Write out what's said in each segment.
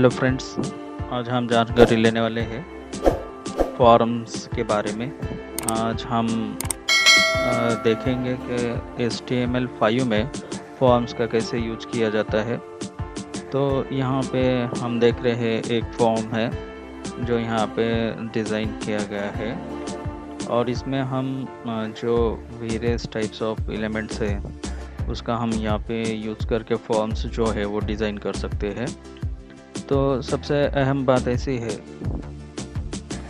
Hello friends, आज हम जानकारी लेने वाले हैं फॉर्म्स के बारे में। आज हम देखेंगे कि HTML5 में फॉर्म्स का कैसे यूज किया जाता है। तो यहाँ पे हम देख रहे हैं एक फॉर्म है जो यहाँ पे डिज़ाइन किया गया है और इसमें हम जो वेरियस टाइप्स ऑफ एलिमेंट्स है उसका हम यहाँ पे यूज़ करके फॉर्म्स जो है वो डिज़ाइन कर सकते हैं। तो सबसे अहम बात ऐसी है,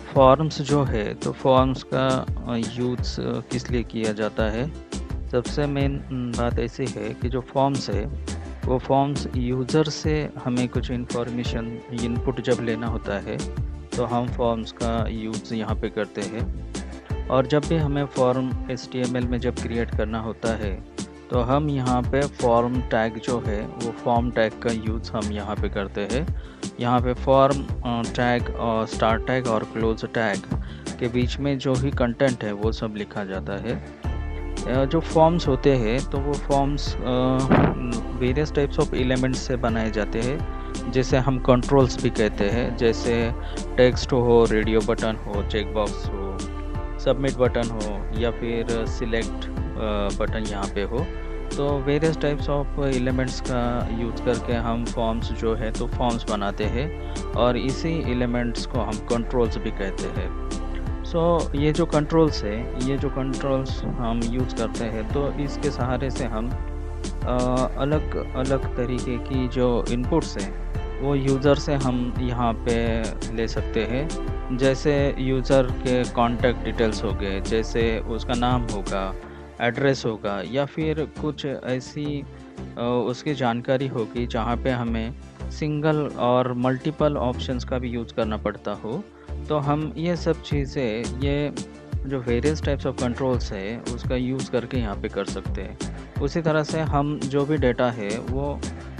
फॉर्म्स जो है तो फॉर्म्स का यूज़ किस लिए किया जाता है। सबसे मेन बात ऐसी है कि जो फॉर्म्स है वो फॉर्म्स यूज़र से हमें कुछ इन्फॉर्मेशन इनपुट जब लेना होता है तो हम फॉर्म्स का यूज़ यहाँ पे करते हैं। और जब भी हमें फॉर्म HTML में जब क्रिएट करना होता है तो हम यहाँ पे फॉर्म टैग जो है वो फॉर्म टैग का यूज़ हम यहाँ पे करते हैं। यहाँ पे फॉर्म टैग और स्टार्ट टैग और क्लोज टैग के बीच में जो भी कंटेंट है वो सब लिखा जाता है। जो फॉर्म्स होते हैं तो वो forms various types of elements से बनाए जाते हैं, जैसे हम कंट्रोल्स भी कहते हैं, जैसे टेक्स्ट हो, रेडियो बटन हो, चेक बॉक्स हो, सबमिट बटन हो या फिर सिलेक्ट बटन यहाँ पे हो। तो वेरियस टाइप्स ऑफ एलिमेंट्स का यूज़ करके हम फॉर्म्स जो है तो फॉर्म्स बनाते हैं और इसी एलिमेंट्स को हम कंट्रोल्स भी कहते हैं। सो ये जो कंट्रोल्स है, ये जो कंट्रोल्स हम यूज़ करते हैं तो इसके सहारे से हम अलग अलग तरीके की जो इनपुट्स हैं वो यूज़र से हम यहाँ पे ले सकते हैं। जैसे यूज़र के कॉन्टैक्ट डिटेल्स हो गए, जैसे उसका नाम होगा, एड्रेस होगा या फिर कुछ ऐसी उसकी जानकारी होगी जहाँ पे हमें सिंगल और मल्टीपल ऑप्शंस का भी यूज़ करना पड़ता हो। तो हम ये सब चीज़ें, ये जो वेरियस टाइप्स ऑफ कंट्रोल्स है उसका यूज़ करके यहाँ पे कर सकते हैं। उसी तरह से हम जो भी डेटा है वो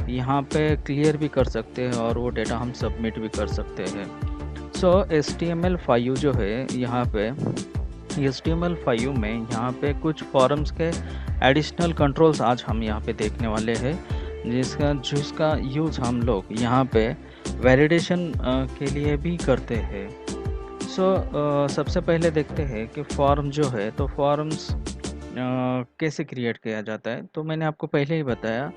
यहाँ पे क्लियर भी कर सकते हैं और वो डेटा हम सबमिट भी कर सकते हैं। सो HTML5 जो है यहाँ पे HTML5 में यहाँ पे कुछ फॉर्म्स के एडिशनल कंट्रोल्स आज हम यहाँ पे देखने वाले हैं, जिसका यूज़ हम लोग यहाँ पे वैलिडेशन के लिए भी करते हैं। सबसे पहले देखते हैं कि फॉर्म जो है तो फॉर्म्स कैसे क्रिएट किया जाता है। तो मैंने आपको पहले ही बताया,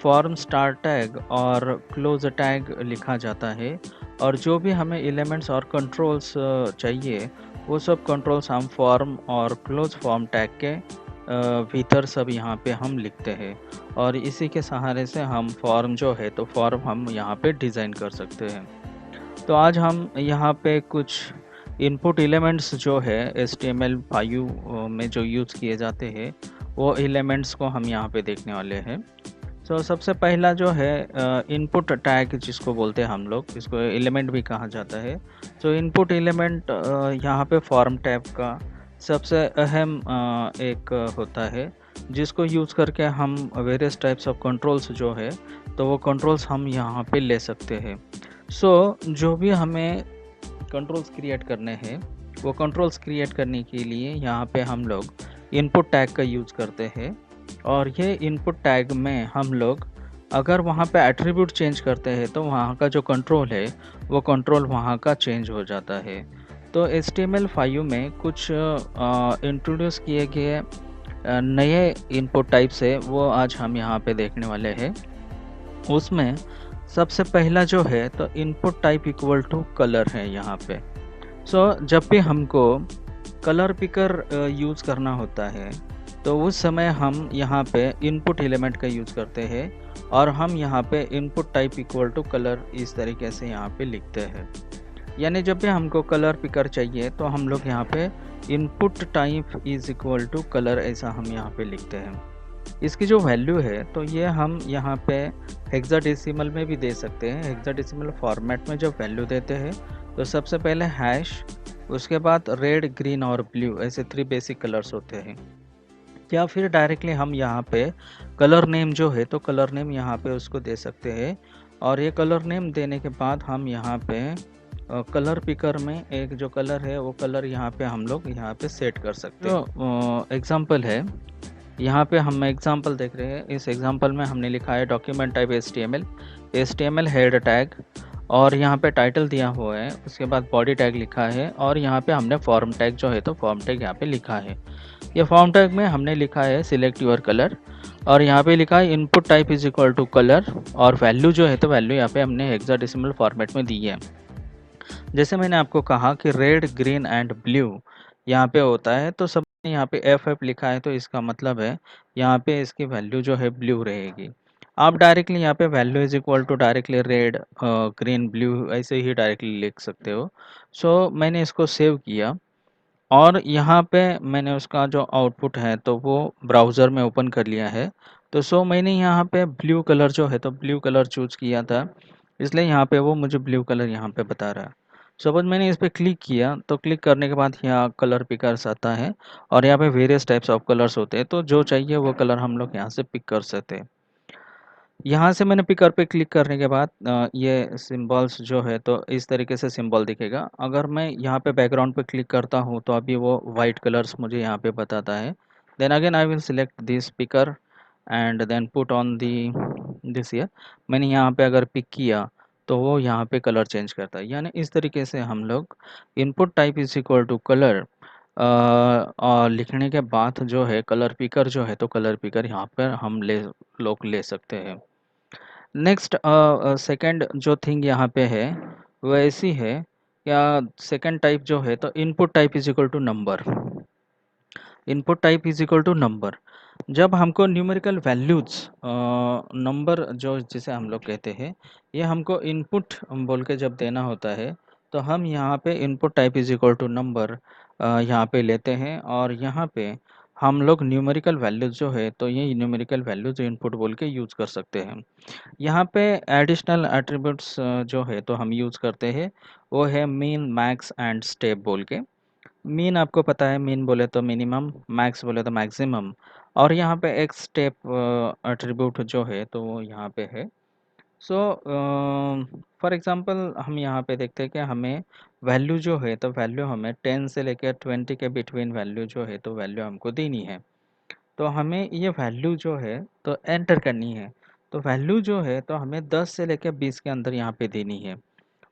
फॉर्म स्टार्ट टैग और क्लोज टैग लिखा जाता है और जो भी हमें एलिमेंट्स और कंट्रोल्स चाहिए वो सब कंट्रोल्स हम फॉर्म और क्लोज फॉर्म टैग के भीतर सब यहाँ पे हम लिखते हैं और इसी के सहारे से हम फॉर्म जो है तो फॉर्म हम यहाँ पे डिज़ाइन कर सकते हैं। तो आज हम यहाँ पे कुछ इनपुट एलिमेंट्स जो है HTML5 में जो यूज़ किए जाते हैं वो एलिमेंट्स को हम यहाँ पे देखने वाले हैं। सबसे पहला जो है इनपुट टैग जिसको बोलते हैं हम लोग, इसको एलिमेंट भी कहा जाता है। इनपुट एलिमेंट यहाँ पे फॉर्म टैग का सबसे अहम एक होता है जिसको यूज़ करके हम वेरियस टाइप्स ऑफ कंट्रोल्स जो है तो वो कंट्रोल्स हम यहाँ पे ले सकते हैं। जो भी हमें कंट्रोल्स क्रिएट करने हैं वो कंट्रोल्स क्रिएट करने के लिए यहाँ पे हम लोग इनपुट टैग का यूज़ करते हैं और ये इनपुट टैग में हम लोग अगर वहाँ पे एट्रीब्यूट चेंज करते हैं तो वहाँ का जो कंट्रोल है वो कंट्रोल वहाँ का चेंज हो जाता है। तो HTML5 में कुछ इंट्रोड्यूस किए गए नए इनपुट टाइप्स है वो आज हम यहाँ पे देखने वाले हैं। उसमें सबसे पहला जो है तो input type equal to colour है यहाँ पे। जब भी हमको कलर पिकर यूज़ करना होता है तो उस समय हम यहाँ पे इनपुट एलिमेंट का यूज़ करते हैं और हम यहाँ पे input type equal to colour इस तरीके से यहाँ पे लिखते हैं। यानी जब भी हमको कलर पिकर चाहिए तो हम लोग यहाँ पे input type is equal to colour ऐसा हम यहाँ पे लिखते हैं। इसकी जो वैल्यू है तो ये हम यहाँ पे हेक्साडेसिमल में भी दे सकते हैं। हेक्साडेसिमल फॉर्मेट में जब वैल्यू देते हैं तो सबसे पहले हैश, उसके बाद रेड, ग्रीन और ब्लू, ऐसे 3 बेसिक कलर्स होते हैं। या फिर डायरेक्टली हम यहाँ पे कलर नेम जो है तो कलर नेम यहाँ पे उसको दे सकते हैं और ये कलर नेम देने के बाद हम यहाँ पे कलर पिकर में एक जो कलर है वो कलर यहाँ पे हम लोग यहाँ पे सेट कर सकते हैं। तो एग्जांपल है, यहाँ पे हम एग्जांपल देख रहे हैं। इस एग्जांपल में हमने लिखा है document type HTML head tag और यहाँ पे टाइटल दिया हुआ है, उसके बाद बॉडी टैग लिखा है और यहाँ पे हमने फॉर्म टैग जो है तो फॉर्म टैग यहाँ पे लिखा है। ये फॉर्म टैग में हमने लिखा है सिलेक्ट योर कलर और यहाँ पे लिखा है input type is equal to colour और वैल्यू जो है तो वैल्यू यहाँ पे हमने हेक्साडेसिमल फॉर्मेट में दी है। जैसे मैंने आपको कहा कि रेड ग्रीन एंड ब्लू यहाँ पे होता है, तो सब यहाँ पे एफ एफ लिखा है तो इसका मतलब है यहाँ पे इसकी वैल्यू जो है ब्लू रहेगी। आप डायरेक्टली यहाँ पे value is equal to directly red green blue ऐसे ही डायरेक्टली लिख सकते हो। सो मैंने इसको सेव किया और यहाँ पे मैंने उसका जो आउटपुट है तो वो ब्राउज़र में ओपन कर लिया है। तो सो मैंने यहाँ पे ब्लू कलर जो है तो ब्लू कलर चूज़ किया था, इसलिए यहाँ पे वो मुझे ब्लू कलर यहाँ पे बता रहा है। सपोज मैंने इस पे क्लिक किया तो क्लिक करने के बाद यहाँ कलर पिकर्स आता है और यहाँ पे वेरियस टाइप्स ऑफ कलर्स होते हैं, तो जो चाहिए वो कलर हम लोग यहाँ से पिक कर सकते हैं। यहाँ से मैंने पिकर पे क्लिक करने के बाद ये सिंबल्स जो है तो इस तरीके से सिंबल दिखेगा। अगर मैं यहाँ पे बैकग्राउंड पे क्लिक करता हूँ तो अभी वो वाइट कलर्स मुझे यहाँ पे बताता है। Then again I will select this picker and then put on the this year. मैंने यहाँ पे अगर पिक किया तो वो यहाँ पे कलर चेंज करता है। यानी इस तरीके से हम लोग input type is equal to colour और लिखने के बाद जो है कलर पिकर जो है तो कलर पिकर यहाँ पर हम लोग ले सकते हैं। नेक्स्ट सेकंड जो थिंग यहाँ पे है वो ऐसी है, क्या सेकंड टाइप जो है तो input type is equal to number. Input type is equal to number. जब हमको न्यूमेरिकल वैल्यूज नंबर जो जिसे हम लोग कहते हैं ये हमको इनपुट बोल के जब देना होता है तो हम यहाँ पे input type is equal to number यहाँ पे लेते हैं और यहाँ पे हम लोग न्यूमेरिकल वैल्यूज जो है तो ये न्यूमेरिकल वैल्यूज इनपुट बोल के यूज़ कर सकते हैं। यहाँ पे एडिशनल एट्रीब्यूट्स जो है तो हम यूज़ करते हैं वो है मीन मैक्स एंड स्टेप बोल के। मीन आपको पता है, मीन बोले तो मिनिमम, मैक्स बोले तो मैक्सिमम और यहाँ पे एक स्टेप एट्रीब्यूट जो है तो वो यहाँ पे है। सो फॉर एग्जांपल हम यहाँ पे देखते हैं कि हमें वैल्यू जो है तो वैल्यू हमें 10 से लेकर 20 के बिटवीन वैल्यू जो है तो वैल्यू हमको देनी है। तो हमें ये वैल्यू जो है तो एंटर करनी है। तो वैल्यू जो है तो हमें 10 से लेकर 20 के अंदर यहाँ पे देनी है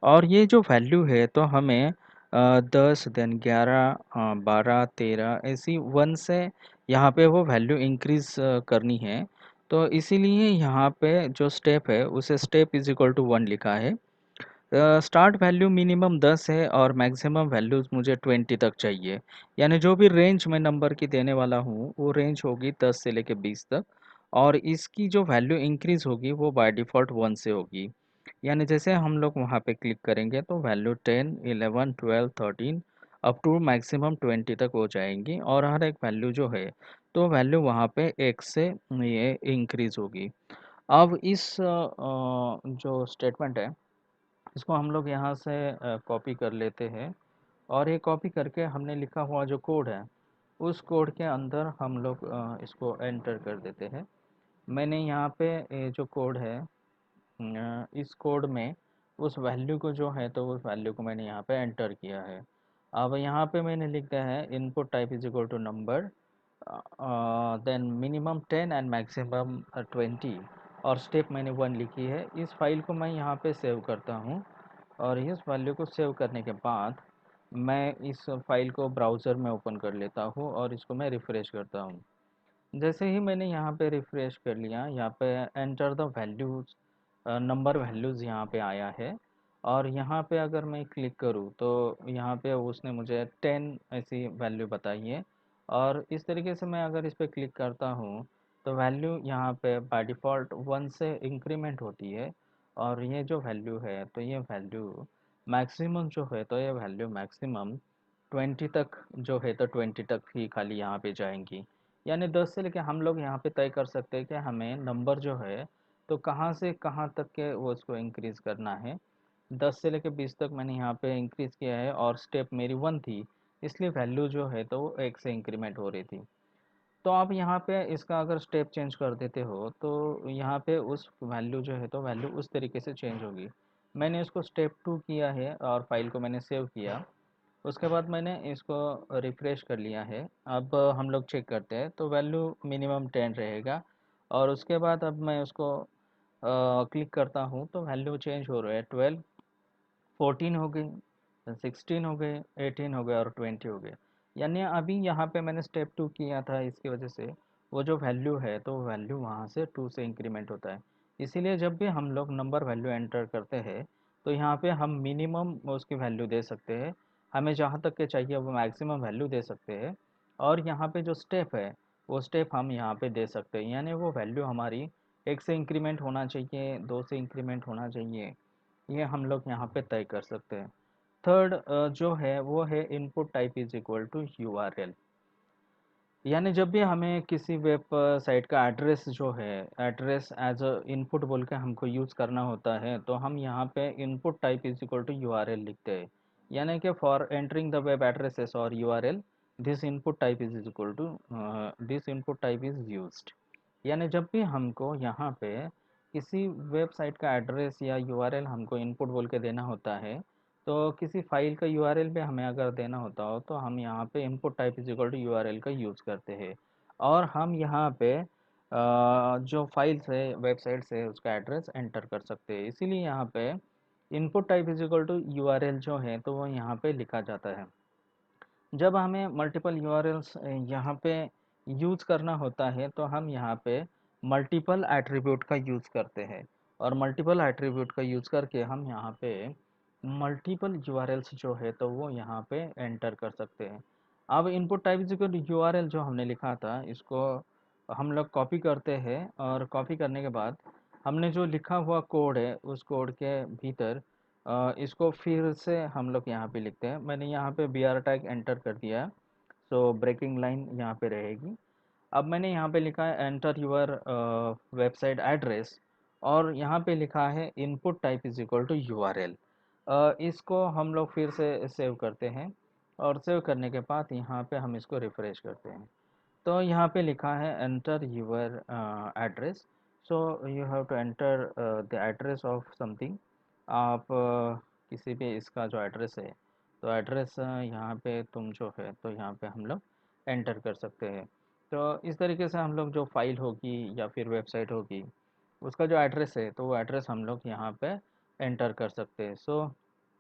और ये जो वैल्यू है तो हमें 10 देन 11 12 13 ऐसी 1 से यहाँ पे वो वैल्यू इंक्रीज करनी है। तो इसीलिए यहाँ पे जो स्टेप है उसे स्टेप इज इक्वल टू 1 लिखा है। स्टार्ट वैल्यू मिनिमम 10 है और मैक्सिमम वैल्यूज़ मुझे 20 तक चाहिए। यानी जो भी रेंज मैं नंबर की देने वाला हूँ वो रेंज होगी 10 से लेकर 20 तक और इसकी जो वैल्यू इंक्रीज़ होगी वो बाय डिफ़ॉल्ट 1 से होगी। यानी जैसे हम लोग वहाँ पे क्लिक करेंगे तो वैल्यू 10 11 12 13 अप टू मैक्सिमम 20 तक हो जाएंगी और हर एक वैल्यू जो है तो वैल्यू वहाँ पे 1 से ये इंक्रीज़ होगी। अब इस जो स्टेटमेंट है इसको हम लोग यहाँ से कॉपी कर लेते हैं और ये कॉपी करके हमने लिखा हुआ जो कोड है उस कोड के अंदर हम लोग इसको एंटर कर देते हैं। मैंने यहाँ पे ये जो कोड है इस कोड में उस वैल्यू को जो है तो उस वैल्यू को मैंने यहाँ पे एंटर किया है। अब यहाँ पे मैंने लिख दिया है input type is equal to number then minimum 10 and maximum 20 और स्टेप मैंने 1 लिखी है। इस फाइल को मैं यहाँ पे सेव करता हूँ और इस वैल्यू को सेव करने के बाद मैं इस फाइल को ब्राउज़र में ओपन कर लेता हूँ और इसको मैं रिफ़्रेश करता हूँ। जैसे ही मैंने यहाँ पे रिफ़्रेश कर लिया, यहाँ पे enter the values number values यहाँ पे आया है और यहाँ पे अगर मैं क्लिक करूँ तो यहाँ पे उसने मुझे 10 ऐसी वैल्यू बताई है और इस तरीके से मैं अगर इस पे क्लिक करता हूँ तो वैल्यू यहाँ पे बाय डिफ़ॉल्ट 1 से इंक्रीमेंट होती है और ये जो वैल्यू है तो ये वैल्यू मैक्सिमम जो है तो ये वैल्यू मैक्सिमम 20 तक जो है तो 20 तक ही खाली यहाँ पे जाएंगी। यानी 10 से लेके हम लोग यहाँ पे तय कर सकते हैं कि हमें नंबर जो है तो कहाँ से कहाँ तक के वो उसको इंक्रीज़ करना है। 10 से लेके 20 तक मैंने यहाँ पे इंक्रीज़ किया है और स्टेप मेरी 1 थी, इसलिए वैल्यू जो है तो वो 1 से इंक्रीमेंट हो रही थी। तो आप यहाँ पे इसका अगर स्टेप चेंज कर देते हो तो यहाँ पे उस वैल्यू जो है तो वैल्यू उस तरीके से चेंज होगी। मैंने इसको स्टेप 2 किया है और फाइल को मैंने सेव किया। उसके बाद मैंने इसको रिफ़्रेश कर लिया है। अब हम लोग चेक करते हैं तो वैल्यू मिनिमम 10 रहेगा और उसके बाद अब मैं उसको क्लिक करता हूँ तो वैल्यू चेंज हो रहा है 12 14 हो गए, 16 हो गए, 18 हो गए और 20 हो गए। यानी अभी यहाँ पे मैंने स्टेप 2 किया था, इसकी वजह से वो जो वैल्यू है तो वैल्यू वहाँ से 2 से इंक्रीमेंट होता है। इसीलिए जब भी हम लोग नंबर वैल्यू एंटर करते हैं तो यहाँ पे हम मिनिमम उसकी वैल्यू दे सकते हैं, हमें जहाँ तक के चाहिए वो मैक्सिमम वैल्यू दे सकते हैं। और यहाँ पे जो स्टेप है वो स्टेप हम यहाँ पे दे सकते हैं, यानी वो वैल्यू हमारी 1 से इंक्रीमेंट होना चाहिए, 2 से इंक्रीमेंट होना चाहिए, ये हम लोग यहाँ पे तय कर सकते हैं। थर्ड जो है वो है input type is equal to URL. यानी जब भी हमें किसी वेब साइट का एड्रेस जो है, एड्रेस एज अ इनपुट बोल के हमको यूज़ करना होता है, तो हम यहाँ पे input type is equal to URL लिखते हैं। यानी कि for entering the web addresses और URL, this input type is equal to this input type is used. यानी जब भी हमको यहाँ पे किसी वेबसाइट का एड्रेस या यूआरएल हमको इनपुट बोल के देना होता है, तो किसी फाइल का यूआरएल भी हमें अगर देना होता हो तो हम यहाँ पे input type is equal to URL का यूज़ करते हैं। और हम यहाँ पे जो फाइल से वेबसाइट से उसका एड्रेस एंटर कर सकते हैं, इसीलिए यहाँ पे input type is equal to URL जो है तो वो यहाँ पे लिखा जाता है। जब हमें मल्टीपल यूआरएल्स यहाँ पे यूज़ करना होता है तो हम यहाँ पे मल्टीपल एट्रीब्यूट का यूज़ करते हैं, और मल्टीपल एट्रीब्यूट का यूज़ करके हम यहाँ पे मल्टीपल यूआरएल्स जो है तो वो यहाँ पे एंटर कर सकते हैं। अब input type equal to URL जो हमने लिखा था इसको हम लोग कॉपी करते हैं, और कॉपी करने के बाद हमने जो लिखा हुआ कोड है उस कोड के भीतर इसको फिर से हम लोग यहाँ पे लिखते हैं। मैंने यहाँ पे बी आर टैग एंटर कर दिया, सो ब्रेकिंग लाइन यहाँ पे रहेगी। अब मैंने यहाँ पे लिखा है एंटर यूर वेबसाइट एड्रेस, और यहाँ पे लिखा है input type is equal to URL. इसको हम लोग फिर से सेव करते हैं, और सेव करने के बाद यहाँ पे हम इसको रिफ्रेश करते हैं। तो यहाँ पे लिखा है enter your address, so you have to enter the address of something. आप किसी भी इसका जो एड्रेस है तो एड्रेस यहाँ पे तुम जो है तो यहाँ पे हम लोग एंटर कर सकते हैं। तो इस तरीके से हम लोग जो फाइल होगी या फिर वेबसाइट होगी उसका जो एड्रेस है तो वो एड्रेस हम लोग यहाँ पे एंटर कर सकते हैं। सो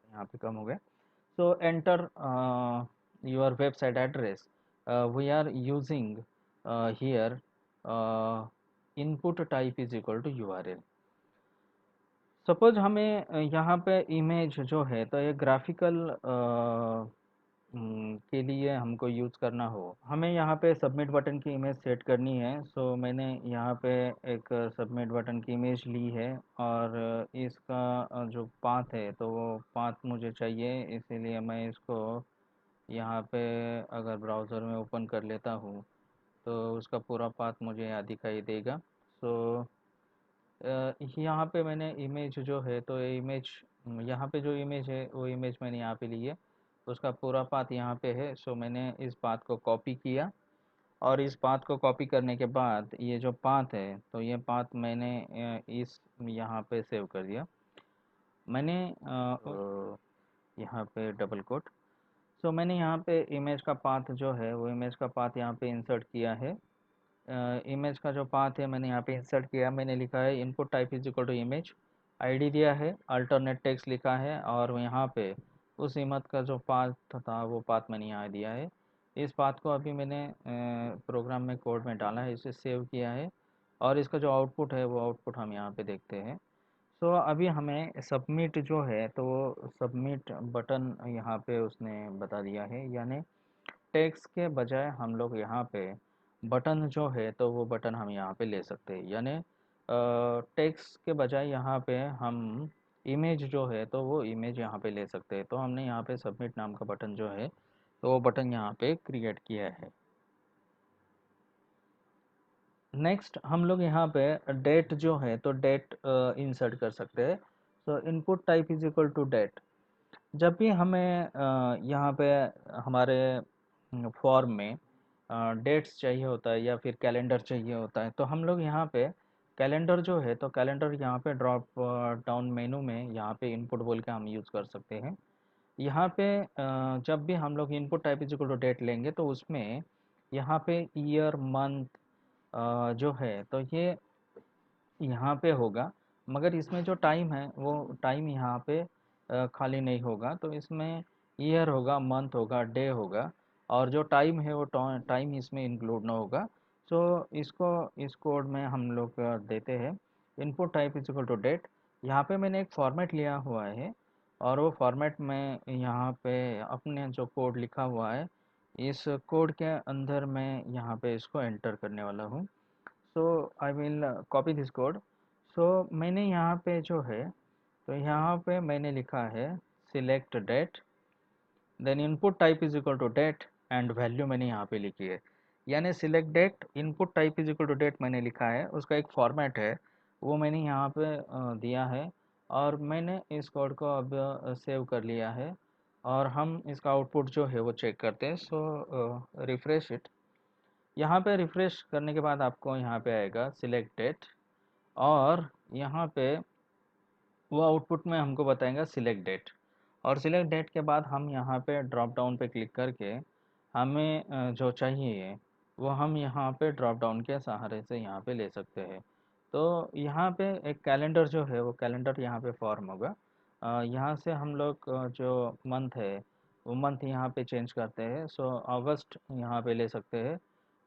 यहाँ पे कम हो गया। So enter your website address. We are using here input type is equal to URL. Suppose हमें यहाँ पे इमेज जो है तो ये ग्राफिकल के लिए हमको यूज़ करना हो, हमें यहाँ पे सबमिट बटन की इमेज सेट करनी है। सो मैंने यहाँ पे एक सबमिट बटन की इमेज ली है, और इसका जो पाथ है तो वो पाथ मुझे चाहिए, इसीलिए मैं इसको यहाँ पे अगर ब्राउज़र में ओपन कर लेता हूँ तो उसका पूरा पाथ मुझे यहाँ दिखाई देगा। सो यहाँ पे मैंने इमेज जो है तो ये इमेज, यहाँ पे जो इमेज है वो इमेज मैंने यहाँ पे ली है, उसका पूरा पाथ यहाँ पे है। सो मैंने इस पाथ को कॉपी किया, और इस पाथ को कॉपी करने के बाद ये जो पाथ है तो ये पाथ मैंने इस यहाँ पे सेव कर दिया। मैंने यहाँ पे डबल कोट, सो मैंने यहाँ पे इमेज का पाथ जो है वो इमेज का पाथ यहाँ पे इंसर्ट किया है। इमेज का जो पाथ है मैंने यहाँ पे इंसर्ट किया, मैंने लिखा है input type is equal to image, ID दिया है, अल्टरनेट टेक्स्ट लिखा है, और यहाँ पे उस इमेज का जो पाथ था वो पाथ मैंने यहाँ दिया है। इस पाथ को अभी मैंने प्रोग्राम में कोड में डाला है, इसे सेव किया है, और इसका जो आउटपुट है वो आउटपुट हम यहाँ पे देखते हैं। सो अभी हमें सबमिट जो है तो वो सबमिट बटन यहाँ पे उसने बता दिया है, यानी टेक्स्ट के बजाय हम लोग यहाँ पे बटन जो है तो वो बटन हम यहाँ पे ले सकते हैं। यानी टेक्स्ट के बजाय यहाँ पे हम इमेज जो है तो वो इमेज यहाँ पे ले सकते हैं। तो हमने यहाँ पे सबमिट नाम का बटन जो है तो वो बटन यहाँ पे क्रिएट किया है। नेक्स्ट हम लोग यहाँ पे डेट जो है तो डेट इंसर्ट कर सकते हैं। So input type is equal to date. जब भी हमें यहाँ पे हमारे फॉर्म में डेट्स चाहिए होता है या फिर कैलेंडर चाहिए होता है तो हम लोग यहाँ पे कैलेंडर जो है तो कैलेंडर यहाँ पे ड्रॉप डाउन मेनू में यहाँ पे इनपुट बोल के हम यूज़ कर सकते हैं। यहाँ पे जब भी हम लोग input type is equal to date लेंगे तो उसमें यहाँ पे ईयर मंथ जो है तो ये यहाँ पे होगा, मगर इसमें जो टाइम है वो टाइम यहाँ पे खाली नहीं होगा, तो इसमें ईयर होगा, मंथ होगा, डे होगा, और जो टाइम है वो टाइम इसमें इंक्लूड ना होगा। सो इसको इस कोड में हम लोग देते हैं input type is equal to date. यहाँ पे मैंने एक फॉर्मेट लिया हुआ है, और वो फॉर्मेट में यहाँ पे अपने जो कोड लिखा हुआ है, इस कोड के अंदर मैं यहाँ पे इसको एंटर करने वाला हूँ। So I will copy this code. So मैंने यहाँ पे जो है, तो यहाँ पे मैंने लिखा है select date, then input type is equal to date, and value मैंने यहाँ पे लिखी है। यानी select date input type is equal to date मैंने लिखा है, उसका एक फॉर्मेट है, वो मैंने यहाँ पे दिया है, और मैंने इस कोड को अब सेव कर लिया है। और हम इसका आउटपुट जो है वो चेक करते हैं। सो रिफ्रेश इट। यहाँ पे रिफ्रेश करने के बाद आपको यहाँ पे आएगा सिलेक्ट डेट, और यहाँ पे वो आउटपुट में हमको बताएगा सिलेक्ट डेट। और सिलेक्ट डेट के बाद हम यहाँ पे ड्रॉप डाउन पे क्लिक करके हमें जो चाहिए वो हम यहाँ पे ड्रॉप डाउन के सहारे से यहाँ पे ले सकते हैं। तो यहाँ पे एक कैलेंडर जो है वो कैलेंडर यहाँ पे फॉर्म होगा। यहाँ से हम लोग जो मंथ है वो मंथ यहाँ पे चेंज करते हैं। सो अगस्त यहाँ पे ले सकते हैं,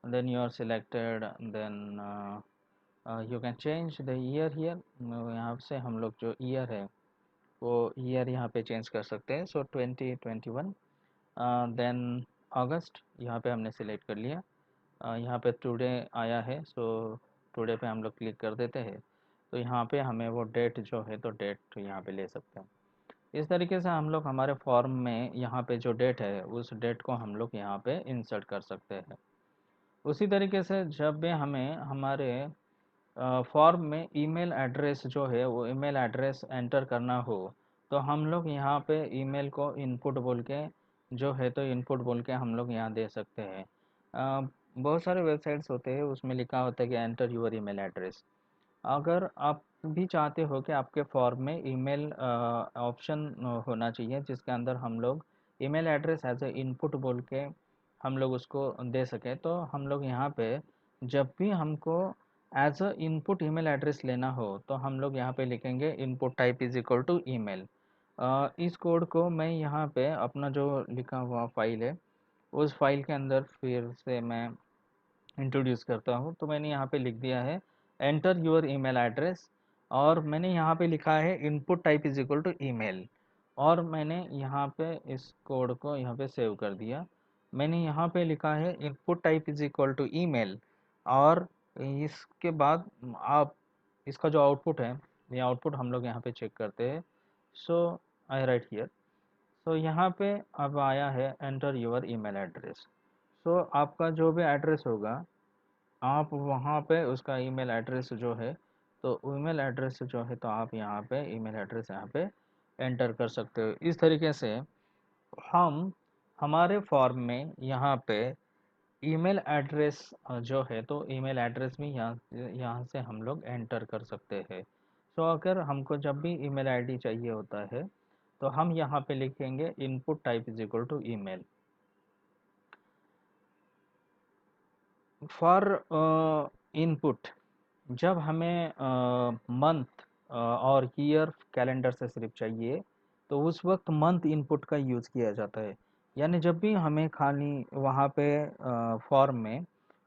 then you are selected, then you can change the year here. यहाँ से हम लोग जो ईयर है वो ईयर यहाँ पे चेंज कर सकते हैं। सो 2021, देन अगस्त यहाँ पे हमने सिलेक्ट कर लिया। यहाँ पे टुडे आया है, सो टुडे पे हम लोग क्लिक कर देते हैं, तो यहाँ पे हमें वो डेट जो है तो डेट यहाँ पे ले सकते हैं। इस तरीके से हम लोग हमारे फॉर्म में यहाँ पे जो डेट है उस डेट को हम लोग यहाँ पे इंसर्ट कर सकते हैं। उसी तरीके से जब भी हमें हमारे फॉर्म में ईमेल एड्रेस जो है वो ईमेल एड्रेस एंटर करना हो, तो हम लोग यहाँ पे ईमेल को इनपुट बोल के जो है तो इनपुट बोल के हम लोग यहाँ दे सकते हैं। बहुत सारे वेबसाइट्स होते हैं उसमें लिखा होता है कि एंटर यूर ईमेल एड्रेस। अगर आप भी चाहते हो कि आपके फॉर्म में ईमेल ऑप्शन होना चाहिए जिसके अंदर हम लोग email address as a input बोल के हम लोग उसको दे सकें, तो हम लोग यहाँ पे जब भी हमको as a input email address लेना हो तो हम लोग यहाँ पे लिखेंगे input type is equal to email. इस कोड को मैं यहाँ पे अपना जो लिखा हुआ फाइल है उस फाइल के अंदर फिर से मैं इंट्रोड्यूस करता हूँ। तो मैंने यहाँ पे लिख दिया है एंटर योर ईमेल एड्रेस, और मैंने यहाँ पे लिखा है input type is equal to email, और मैंने यहाँ पे इस कोड को यहाँ पे सेव कर दिया। मैंने यहाँ पे लिखा है input type is equal to email, और इसके बाद आप इसका जो आउटपुट है ये आउटपुट हम लोग यहाँ पे चेक करते हैं। सो आई राइट हियर। सो यहाँ पे अब आया है एंटर योर ईमेल एड्रेस। सो आपका जो भी एड्रेस होगा आप वहाँ पे उसका ईमेल एड्रेस जो है तो ईमेल एड्रेस जो है तो आप यहाँ पे ईमेल एड्रेस यहाँ पे एंटर कर सकते हो। इस तरीके से हम हमारे फॉर्म में यहाँ पे ईमेल एड्रेस जो है तो ईमेल एड्रेस भी यहाँ यहाँ से हम लोग एंटर कर सकते हैं। सो अगर हमको जब भी ईमेल आईडी चाहिए होता है तो हम यहाँ पे लिखेंगे input type is equal to email. For input जब हमें मंथ और ईयर कैलेंडर से सिर्फ चाहिए तो उस वक्त मंथ इनपुट का यूज़ किया जाता है। यानी जब भी हमें खाली वहाँ पे फॉर्म में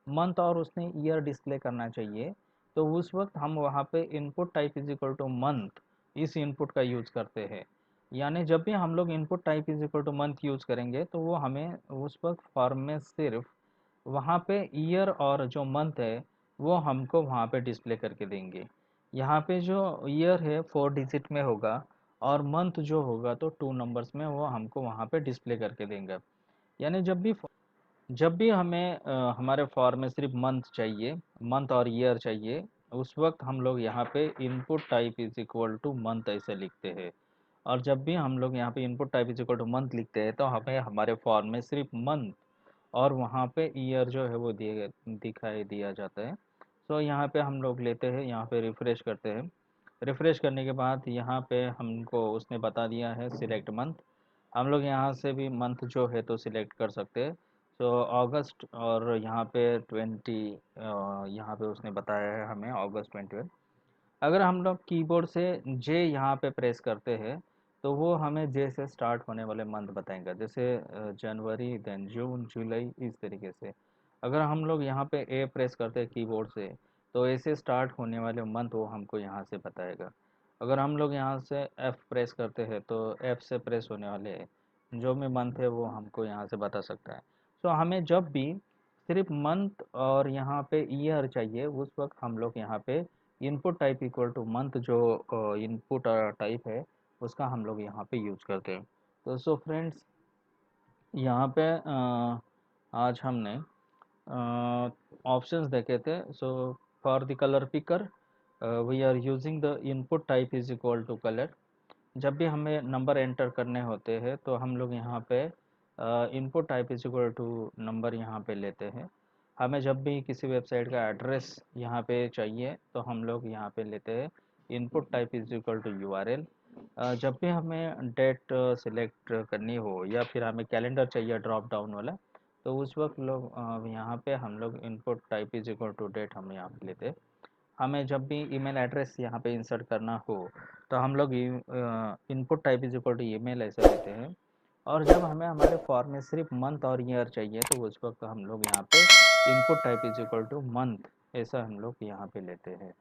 मंथ और उसने ईयर डिस्प्ले करना चाहिए तो उस वक्त हम वहाँ पे input type is equal two month इस इनपुट का यूज़ करते हैं। यानी जब भी हम लोग input type is equal two month use करेंगे तो वो हमें उस वक्त फॉर्म में सिर्फ वहाँ पे ईयर और जो मंथ है वो हमको वहाँ पे डिस्प्ले करके देंगे। यहाँ पे जो ईयर है 4 डिजिट में होगा, और मंथ जो होगा तो 2 नंबर्स में वो हमको वहाँ पे डिस्प्ले करके देंगे। यानी जब भी हमें हमारे फॉर्म में सिर्फ मंथ चाहिए, मंथ और ईयर चाहिए, उस वक्त हम लोग यहाँ पे input type is equal two month ऐसे लिखते हैं। और जब भी हम लोग यहाँ पे input type is equal two month लिखते हैं तो हमें हमारे फॉर्म में सिर्फ मंथ और वहाँ पे ईयर जो है वो दिखाई दिया जाता है। सो यहाँ पे हम लोग लेते हैं, यहाँ पे रिफ़्रेश करते हैं। रिफ़्रेश करने के बाद यहाँ पे हमको उसने बता दिया है सिलेक्ट मंथ। हम लोग यहाँ से भी मंथ जो है तो सिलेक्ट कर सकते हैं। सो अगस्त, और यहाँ पे 20, यहाँ पे उसने बताया है हमें अगस्त 21। अगर हम लोग कीबोर्ड से जे यहाँ पे प्रेस करते हैं तो वो हमें जे से स्टार्ट होने वाले मंथ बताएगा, जैसे जनवरी, देन जून, जुलाई, इस तरीके से। अगर हम लोग यहाँ पे ए प्रेस करते हैं कीबोर्ड से, तो ए से स्टार्ट होने वाले मंथ वो हमको यहाँ से बताएगा। अगर हम लोग यहाँ से एफ प्रेस करते हैं तो एफ से प्रेस होने वाले जो भी मंथ है वो हमको यहाँ से बता सकता है। सो हमें जब भी सिर्फ मंथ और यहाँ पे ईयर चाहिए, उस वक्त हम लोग यहाँ पे input type equal two month, जो इनपुट टाइप है उसका हम लोग यहाँ पे यूज करते हैं। तो सो फ्रेंड्स, यहाँ पे आज हमने ऑप्शंस देखे थे। So for the color picker we are using the input type is equal to color. जब भी हमें नंबर एंटर करने होते हैं तो हम लोग यहाँ पे input type is equal to number यहाँ पे लेते हैं। हमें जब भी किसी वेबसाइट का एड्रेस यहाँ पे चाहिए तो हम लोग यहाँ पे लेते हैं input type is equal to URL. जब भी हमें डेट सिलेक्ट करनी हो या फिर हमें कैलेंडर चाहिए ड्रॉप डाउन वाला, तो उस वक्त लोग यहाँ पे हम लोग input type is equal to date हम यहाँ पे लेते हैं। हमें जब भी ईमेल एड्रेस यहाँ पे इंसर्ट करना हो तो हम लोग input type is equal to email ऐसा लेते हैं। और जब हमें हमारे फॉर्म में सिर्फ मंथ और ईयर चाहिए तो उस वक्त हम लोग यहाँ पे input type is equal two month ऐसा हम लोग यहाँ पे लेते हैं।